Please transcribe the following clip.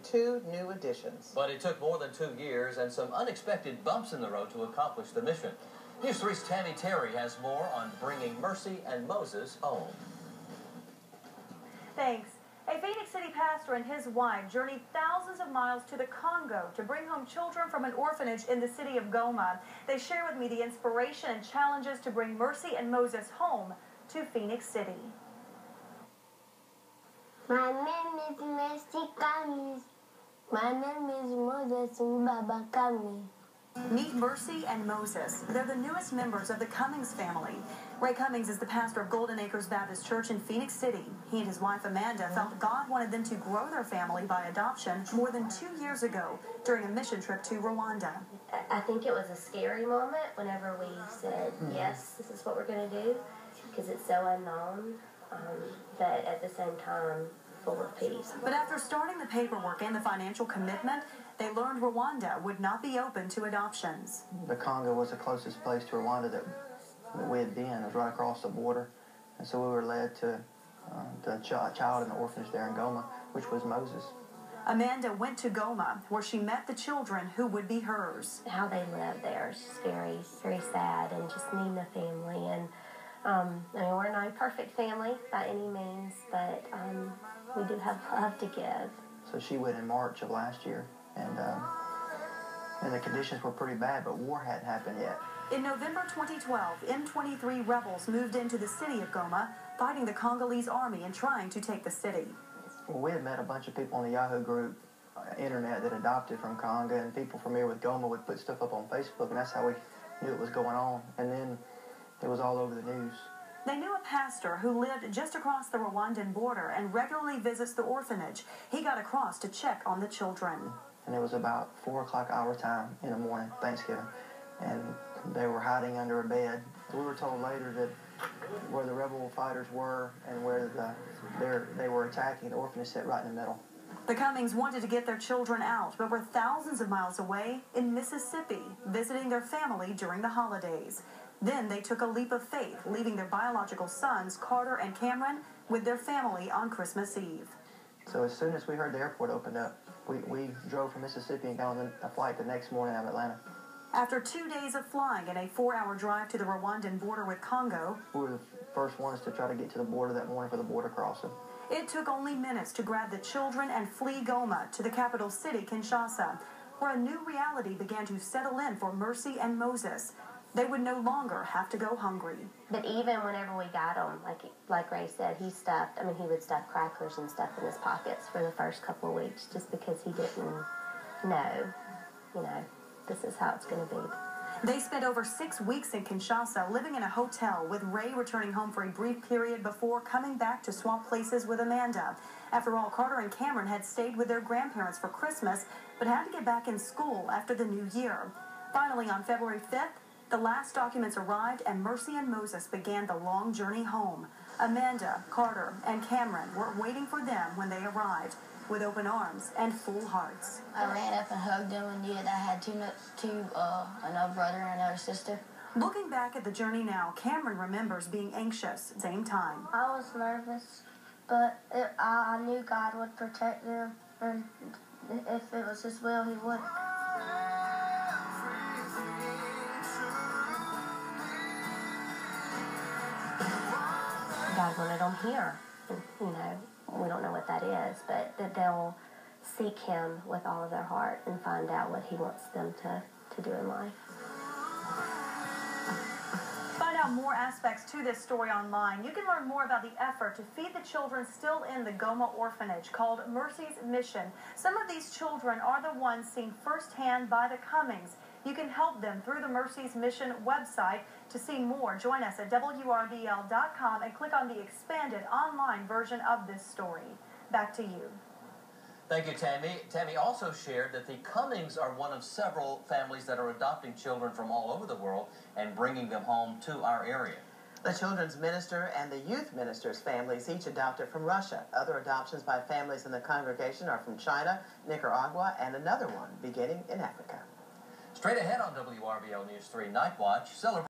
2 new additions. But it took more than 2 years and some unexpected bumps in the road to accomplish the mission. News 3's Tammy Terry has more on bringing Mercy and Moses home. Thanks. A Phoenix City pastor and his wife journeyed thousands of miles to the Congo to bring home children from an orphanage in the city of Goma. They share with me the inspiration and challenges to bring Mercy and Moses home to Phoenix City. My name is Mercy Kamis. My name is Moses Baba Kami. Meet Mercy and Moses. They're the newest members of the Cummings family. Ray Cummings is the pastor of Golden Acres Baptist Church in Phoenix City. He and his wife Amanda felt God wanted them to grow their family by adoption more than 2 years ago during a mission trip to Rwanda. I think it was a scary moment whenever we said, yes, this is what we're going to do, because it's so unknown, but at the same time, full of peace. But after starting the paperwork and the financial commitment, they learned Rwanda would not be open to adoptions. The Congo was the closest place to Rwanda that we had been. It was right across the border. And so we were led to the child in the orphanage there in Goma, which was Moses. Amanda went to Goma, where she met the children who would be hers. How they live there is just very, very sad, and just needing a family. And I mean, we're not a perfect family by any means, but we do have love to give. So she went in March of last year, and the conditions were pretty bad, but war hadn't happened yet. In November 2012, M23 rebels moved into the city of Goma, fighting the Congolese army and trying to take the city. Well, we had met a bunch of people on the Yahoo group, internet, that adopted from Congo, and people familiar with Goma would put stuff up on Facebook, and that's how we knew it was going on. And then it was all over the news. They knew a pastor who lived just across the Rwandan border and regularly visits the orphanage. He got across to check on the children. And it was about 4 o'clock our time in the morning, Thanksgiving, and they were hiding under a bed. We were told later that where the rebel fighters were and where they were attacking, the orphanage sat right in the middle. The Cummings wanted to get their children out, but were thousands of miles away in Mississippi, visiting their family during the holidays. Then they took a leap of faith, leaving their biological sons, Carter and Cameron, with their family on Christmas Eve. So as soon as we heard the airport opened up, we drove from Mississippi and got on a flight the next morning out of Atlanta. After 2 days of flying and a 4-hour drive to the Rwandan border with Congo, we were the first ones to try to get to the border that morning for the border crossing. It took only minutes to grab the children and flee Goma to the capital city, Kinshasa, where a new reality began to settle in for Mercy and Moses. They would no longer have to go hungry. But even whenever we got him, like Ray said, he would stuff crackers and stuff in his pockets for the first couple of weeks just because he didn't know, this is how it's going to be. They spent over 6 weeks in Kinshasa living in a hotel, with Ray returning home for a brief period before coming back to swap places with Amanda. After all, Carter and Cameron had stayed with their grandparents for Christmas, but had to get back in school after the new year. Finally, on February 5th, the last documents arrived, and Mercy and Moses began the long journey home. Amanda, Carter, and Cameron were waiting for them when they arrived, with open arms and full hearts. I ran up and hugged them and knew that I had another brother and another sister. Looking back at the journey now, Cameron remembers being anxious at the same time. I was nervous, but I knew God would protect them, and if it was His will, He would. God wanted them here. We don't know what that is, but that they'll seek Him with all of their heart and find out what He wants them to do in life. Find out more aspects to this story online. You can learn more about the effort to feed the children still in the Goma orphanage, called Mercy's Mission. Some of these children are the ones seen firsthand by the Cummings. You can help them through the Mercy's Mission website. To see more, join us at WRBL.com and click on the expanded online version of this story. Back to you. Thank you, Tammy. Tammy also shared that the Cummings are one of several families that are adopting children from all over the world and bringing them home to our area. The children's minister and the youth minister's families each adopted from Russia. Other adoptions by families in the congregation are from China, Nicaragua, and another one beginning in Africa. Straight ahead on WRBL News 3 Night Watch, celebrate